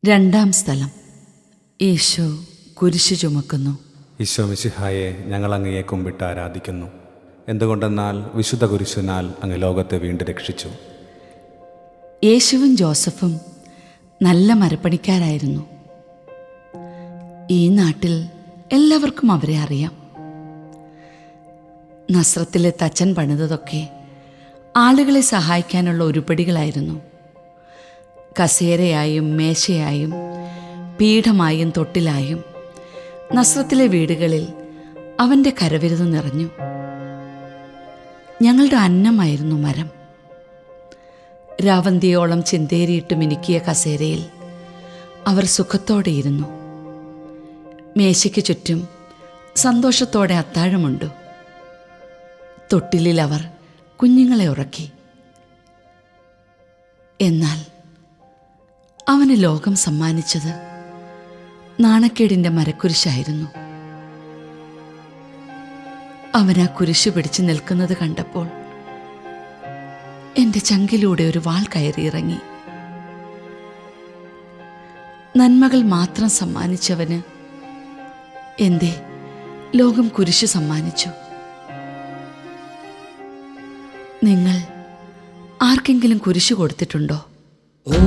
രണ്ടാം സ്ഥലം. യേശു കുരിശു ചുമക്കുന്നു. ഈശോ മിശിഹായെ, ഞങ്ങൾ അങ്ങയെ കുമ്പിട്ട് ആരാധിക്കുന്നു. എന്തുകൊണ്ടെന്നാൽ വിശുദ്ധ കുരിശിനാൽ അങ്ങ് ലോകത്തെ വീണ്ടും രക്ഷിച്ചു. യേശുവും ജോസഫും നല്ല മരപ്പണിക്കാരായിരുന്നു. ഈ നാട്ടിൽ എല്ലാവർക്കും അവരെ അറിയാം. നസ്രത്തിലെ തച്ചൻ പണിതതൊക്കെ ആളുകളെ സഹായിക്കാനുള്ള ഉരുപ്പടികളായിരുന്നു. കസേരയായും മേശയായും പീഠമായും തൊട്ടിലായും നസ്രത്തിലെ വീടുകളിൽ അവൻ്റെ കരവിരുത് നിറഞ്ഞു. ഞങ്ങളുടെ അന്നമായിരുന്നു മരം. രാവന്തിയോളം ചിന്തേരിയിട്ട് മിനുക്കിയ കസേരയിൽ അവർ സുഖത്തോടെയിരുന്നു. മേശയ്ക്ക് ചുറ്റും സന്തോഷത്തോടെ അത്താഴമുണ്ടു. തൊട്ടിലിൽ അവർ കുഞ്ഞുങ്ങളെ ഉറക്കി. എന്നാൽ അവന് ലോകം സമ്മാനിച്ചത് നാണക്കേടിൻ്റെ മരക്കുരിശായിരുന്നു. അവൻ ആ കുരിശു പിടിച്ചു നിൽക്കുന്നത് കണ്ടപ്പോൾ എൻ്റെ ചങ്കിലൂടെ ഒരു വാൾ കയറിയിറങ്ങി. നന്മകൾ മാത്രം സമ്മാനിച്ചവന് എന്തേ ലോകം കുരിശു സമ്മാനിച്ചു? നിങ്ങൾ ആർക്കെങ്കിലും കുരിശു കൊടുത്തിട്ടുണ്ടോ? ഓ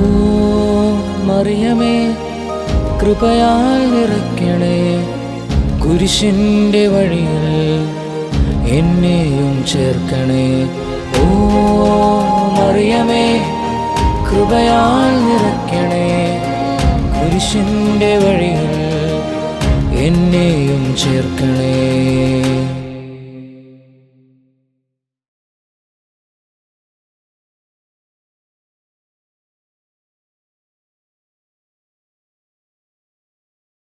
മറിയമേ, കൃപയാൽ നിറയ്ക്കണേ, കുരിശിൻ്റെ വഴിയിൽ എന്നെയും ചേർക്കണേ. ഓ മറിയമേ, കൃപയാൽ നിറയ്ക്കണേ, കുരിശിൻ്റെ വഴിയിൽ എന്നെയും ചേർക്കണേ.